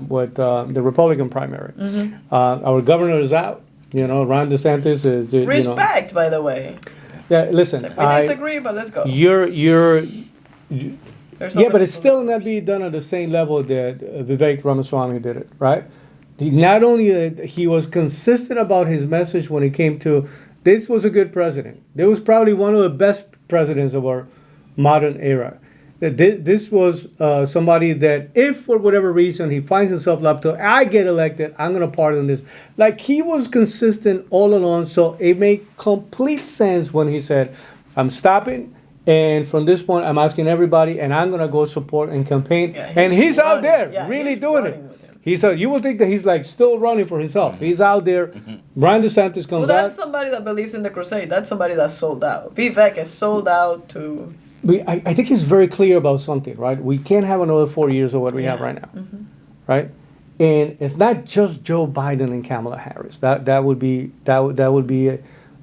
with the Republican primary. Our governor is out. Ron DeSantis is. Respect, by the way. Yeah, listen. We disagree, but let's go. But it's still not being done at the same level that Vivek Ramaswamy did it, right? Not only that he was consistent about his message when it came to this was a good president. This was probably one of the best presidents of our modern era. This was somebody that if for whatever reason he finds himself up to, I get elected, I'm going to pardon this. Like he was consistent all along. So it made complete sense when he said, I'm stopping. And from this point, I'm asking everybody, and I'm going to go support and campaign. Yeah, and he's out there really doing it. You will think that he's like still running for himself. He's out there. Ron DeSantis comes out. Well, that's somebody that believes in the crusade. That's somebody that's sold out. Vivek is sold out to... I think he's very clear about something, right? We can't have another 4 years of what we have right now, right? And it's not just Joe Biden and Kamala Harris. That would be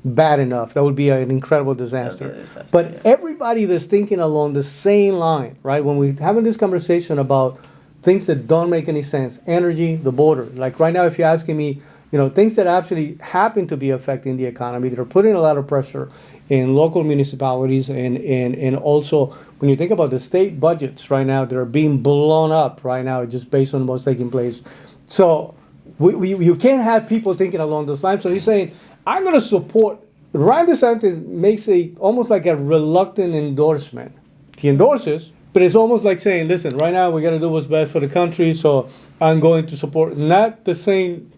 bad enough. That would be an incredible disaster. But everybody that's thinking along the same line, right? When we're having this conversation about things that don't make any sense, energy, the border. Like right now, if you're asking me, things that actually happen to be affecting the economy, that are putting a lot of pressure in local municipalities, and also when you think about the state budgets right now, that are being blown up right now just based on what's taking place. So you can't have people thinking along those lines. So he's saying, I'm going to support. Ron DeSantis makes almost like a reluctant endorsement. He endorses, but it's almost like saying, listen, right now we got to do what's best for the country, so I'm going to support. Not the same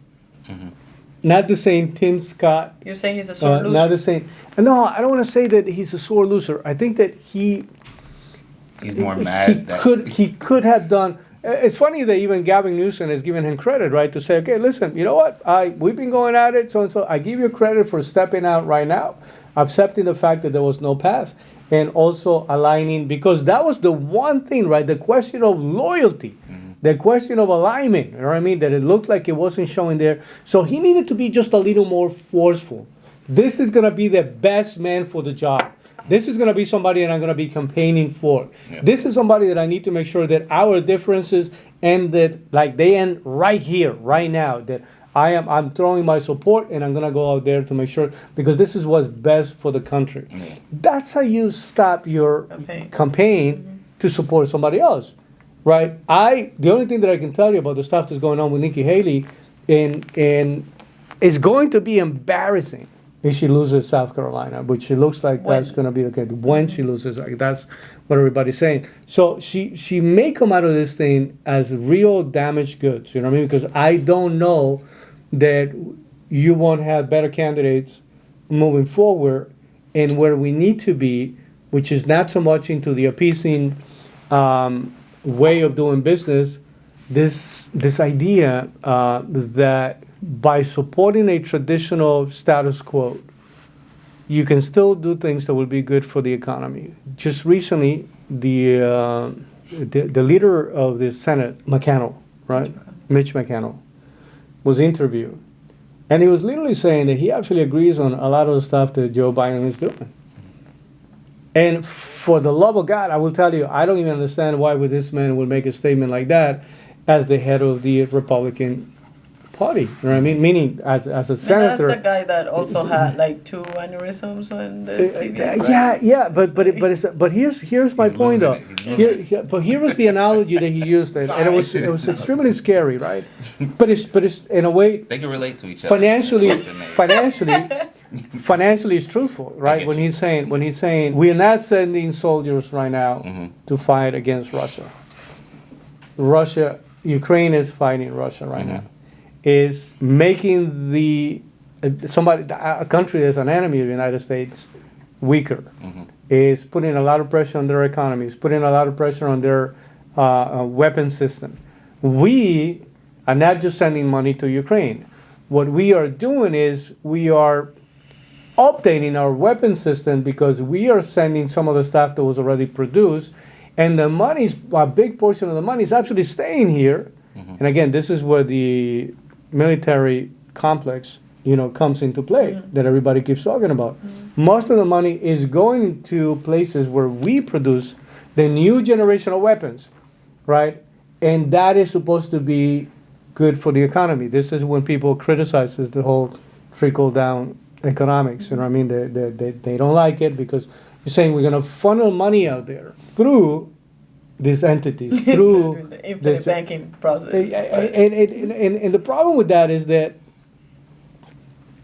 Tim Scott. You're saying he's a sore loser? Not the same. No, I don't want to say that he's a sore loser. I think that he's more mad. He could have done. It's funny that even Gavin Newsom is giving him credit, right? To say, okay, listen, you know what? We've been going at it, so and so. I give you credit for stepping out right now, accepting the fact that there was no path, and also aligning, because that was the one thing, right? The question of loyalty, the question of alignment, you know what I mean? That it looked like it wasn't showing there. So he needed to be just a little more forceful. This is going to be the best man for the job. This is going to be somebody that I'm going to be campaigning for. Yeah. This is somebody that I need to make sure that our differences end, that like they end right here, right now. That I'm throwing my support, and I'm going to go out there to make sure, because this is what's best for the country. Yeah. That's how you stop your campaign to support somebody else, right? The only thing that I can tell you about the stuff that's going on with Nikki Haley, and it's going to be embarrassing if she loses South Carolina, which it looks like that's going to be the case. When she loses, like, that's what everybody's saying. So she may come out of this thing as real damaged goods, you know what I mean? Because I don't know that you won't have better candidates moving forward, and where we need to be, which is not so much into the appeasing way of doing business, this idea that by supporting a traditional status quo, you can still do things that will be good for the economy. Just recently, the leader of the Senate, McConnell, right? Mitch McConnell, was interviewed. And he was literally saying that he actually agrees on a lot of the stuff that Joe Biden is doing. And for the love of God, I will tell you, I don't even understand why would this man would make a statement like that as the head of the Republican Party. You know what I mean? Meaning, as a senator. That's the guy that also had like 2 aneurysms on the TV. But here's my point though. But here was the analogy that he used, and it was extremely scary, right? But it's in a way they can relate to each other. Financially, it's truthful, right? When he's saying we are not sending soldiers right now to fight against Russia. Ukraine is fighting Russia right now. Is making a country that's an enemy of the United States weaker. Is putting a lot of pressure on their economies, putting a lot of pressure on their weapon system. We are not just sending money to Ukraine. What we are doing is we are updating our weapon system, because we are sending some of the stuff that was already produced, and the money's, a big portion of the money is actually staying here. And again, this is where the military complex, comes into play, that everybody keeps talking about. Most of the money is going to places where we produce the new generation of weapons, right? and that is supposed to be good for the economy. This is when people criticize the whole trickle down economics. You know what I mean? They don't like it because you're saying we're going to funnel money out there through these entities, through the infinite banking process. And the problem with that is that,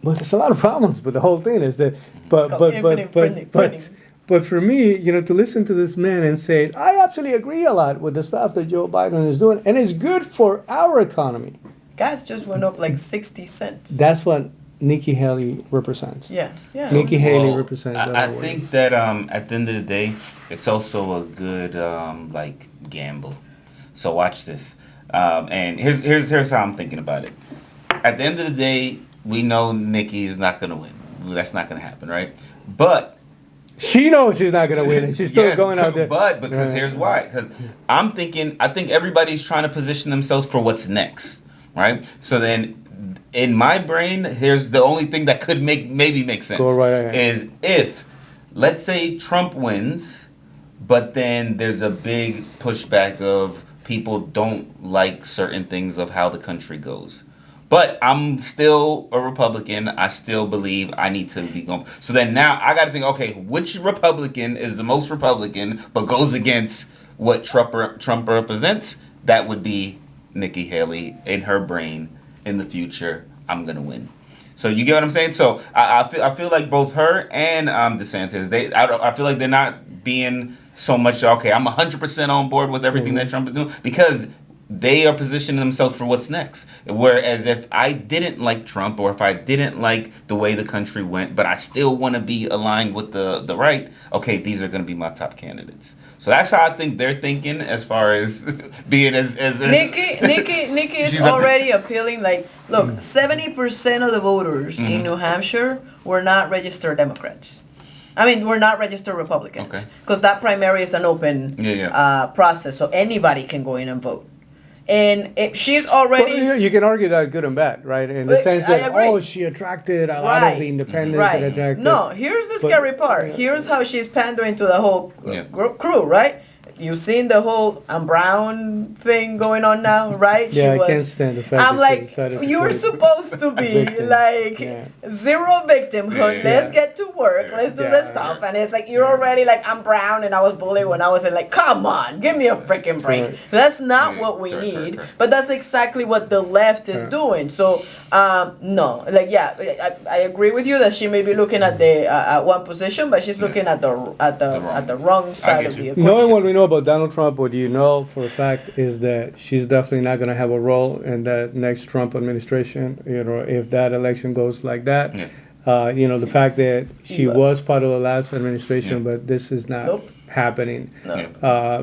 well, there's a lot of problems with the whole thing. Is that, but for me, to listen to this man and say, I absolutely agree a lot with the stuff that Joe Biden is doing, and it's good for our economy. Gas just went up like 60 cents. That's what Nikki Haley represents. Yeah. Nikki Haley represents. I think that at the end of the day, it's also a good gamble. So watch this. And here's how I'm thinking about it. At the end of the day, we know Nikki is not going to win. That's not going to happen, right? But she knows she's not going to win, and she's still going out there. But because here's why. Because I think everybody's trying to position themselves for what's next, right? So then, in my brain, here's the only thing that could maybe make sense. Go right ahead. Is if, let's say, Trump wins, but then there's a big pushback of people don't like certain things of how the country goes. But I'm still a Republican. I still believe I need to be going. So then now I got to think, okay, which Republican is the most Republican but goes against what Trump represents? That would be Nikki Haley. In her brain, in the future, I'm going to win. So you get what I'm saying? So I feel like both her and DeSantis, I feel like they're not being so much, okay, I'm 100% on board with everything that Trump is doing, because they are positioning themselves for what's next. Whereas if I didn't like Trump, or if I didn't like the way the country went, but I still want to be aligned with the right, okay, these are going to be my top candidates. So that's how I think they're thinking as far as being as Nikki is already appealing. Like, look, 70% of the voters in New Hampshire were not registered Democrats. I mean, we're not registered Republicans, because that primary is an open process, so anybody can go in and vote. And she's already... Well, you can argue that good and bad, right? In the sense that, she attracted a lot of the independents. Right. No, here's the scary part. Here's how she's pandering to the whole crew, right? You've seen the whole I'm brown thing going on now, right? Yeah, I can't stand the fact I'm like, you're supposed to be like zero victimhood. Let's get to work. Let's do this stuff. And it's like, you're already like, I'm brown and I was bullied when I was in, like, come on, give me a freaking break. That's not what we need. But that's exactly what the left is doing. So, no, like, I agree with you that she may be looking at the at one position, but she's looking at the wrong side of the equation. Knowing what we know about Donald Trump, what you know for a fact is that she's definitely not going to have a role in that next Trump administration. If that election goes like that, the fact that she was part of the last administration, but this is not happening,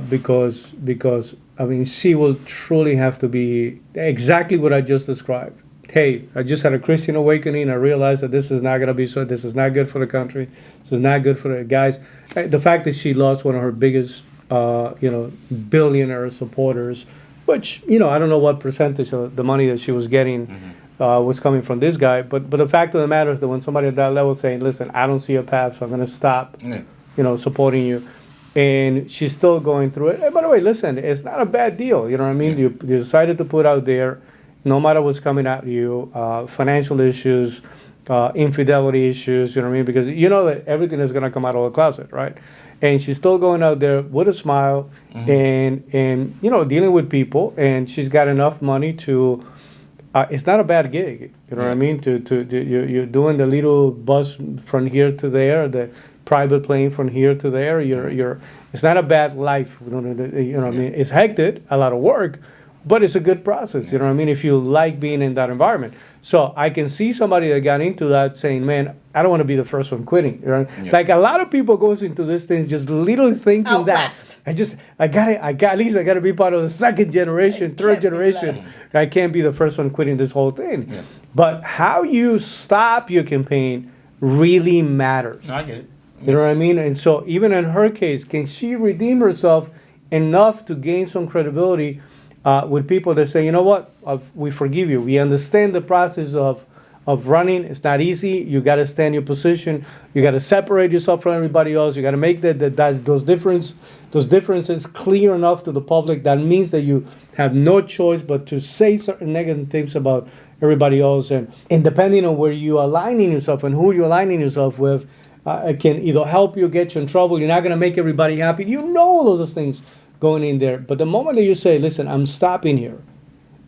because I mean, she will truly have to be exactly what I just described. Hey, I just had a Christian awakening. I realized that this is not going to be so. This is not good for the country. This is not good for the guys. The fact that she lost one of her biggest billionaire supporters, which, I don't know what percentage of the money that she was getting was coming from this guy. But the fact of the matter is that when somebody at that level is saying, listen, I don't see a path, so I'm going to stop, supporting you. And she's still going through it. And by the way, listen, it's not a bad deal. You know what I mean? You decided to put out there, no matter what's coming at you, financial issues, infidelity issues, you know what I mean? Because you know that everything is going to come out of the closet, right? And she's still going out there with a smile and dealing with people, and she's got enough money to, it's not a bad gig, you know what I mean? You're doing the little bus from here to there, the private plane from here to there, it's not a bad life, you know what I mean? It's hectic, a lot of work, but it's a good process, you know what I mean, if you like being in that environment. So I can see somebody that got into that saying, man, I don't want to be the first one quitting. You know? Like a lot of people goes into this thing just literally thinking that I got to be part of the second generation, third generation. I can't be the first one quitting this whole thing. Yeah. But how you stop your campaign really matters. No, I get it. You know what I mean? And so even in her case, can she redeem herself enough to gain some credibility with people that say, you know what, we forgive you. We understand the process of running. It's not easy. You got to stand your position. You got to separate yourself from everybody else. You got to make those difference those differences clear enough to the public, that means that you have no choice but to say certain negative things about everybody else. And depending on where you're aligning yourself and who you're aligning yourself with, it can either help you, get you in trouble. You're not going to make everybody happy. You know all those things going in there. But the moment that you say, listen, I'm stopping here.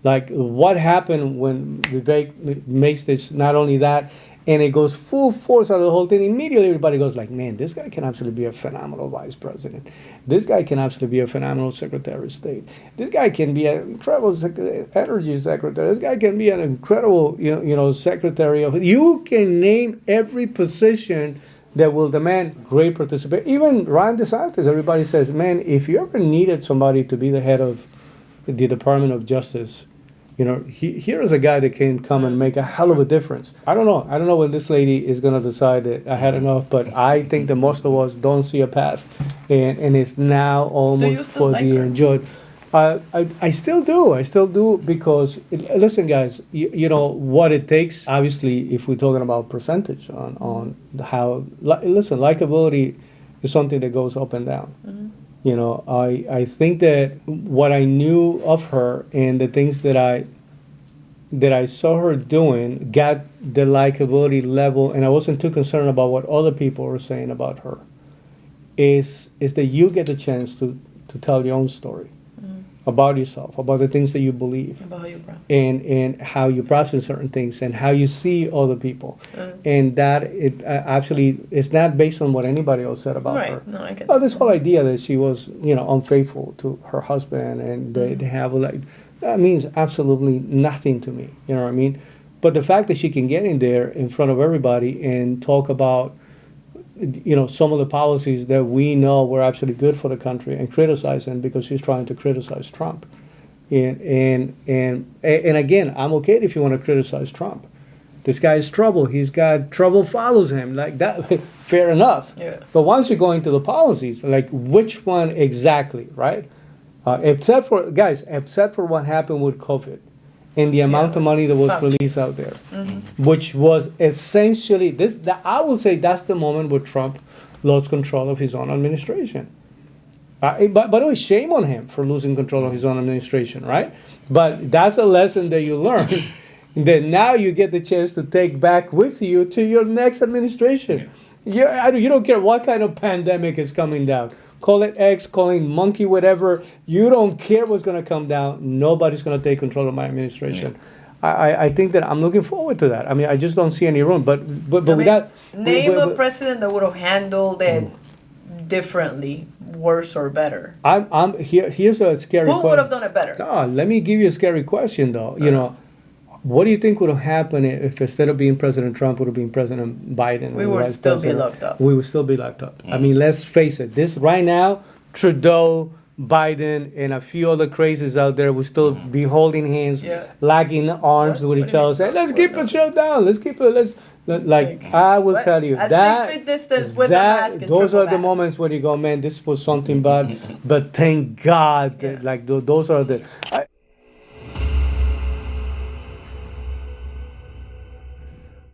Like what happened when Vivek makes this, not only that, and it goes full force out of the whole thing, immediately everybody goes like, man, this guy can absolutely be a phenomenal vice president. This guy can absolutely be a phenomenal secretary of state. This guy can be an incredible energy secretary. This guy can be an incredible, secretary of. You can name every position that will demand great participation. Even Ron DeSantis, everybody says, man, if you ever needed somebody to be the head of the Department of Justice, here is a guy that can come and make a hell of a difference. I don't know when this lady is going to decide that I had enough, but I think that most of us don't see a path, and it's now almost for the enjoyed. I still do because, listen, guys, you know what it takes. Obviously, if we're talking about percentage on how, listen, likability is something that goes up and down. Mm-hmm. I think that what I knew of her and the things that I saw her doing got the likability level, and I wasn't too concerned about what other people were saying about her. Is that you get the chance to tell your own story about yourself, about the things that you believe, about how you and how you process certain things, and how you see other people, and that it actually is not based on what anybody else said about her. No, I get this whole idea that she was, unfaithful to her husband, and they have that means absolutely nothing to me. You know what I mean? But the fact that she can get in there in front of everybody and talk about, some of the policies that we know were actually good for the country, and criticize them because she's trying to criticize Trump. And again, I'm okay if you want to criticize Trump. This guy is trouble. He's got trouble follows him like that. Fair enough. Yeah. But once you go into the policies, like which one exactly, right? Except for what happened with COVID and the amount of money that was released out there, which was essentially I would say that's the moment where Trump lost control of his own administration. But by the way, shame on him for losing control of his own administration, right? But that's a lesson that you learn. That now you get the chance to take back with you to your next administration. You don't care what kind of pandemic is coming down. Call it X, call it monkey, whatever. You don't care what's going to come down. Nobody's going to take control of my administration. Yeah. I think that I'm looking forward to that. I mean, I just don't see any room. But with that, name a president that would have handled it differently, worse or better. Here's a scary question. Who would have done it better? Let me give you a scary question, though. What do you think would have happened if instead of being President Trump, would have been President Biden? We would still be locked up. We would still be locked up. I mean, let's face it. This right now, Trudeau, Biden, and a few other crazies out there would still be holding hands, locking arms with each other, saying, "Let's keep it shut down. Let's keep it. I will tell you a that 6 feet distance with a mask and those are the mask. moments when you go, man, this was something bad, but thank God, that, those are the.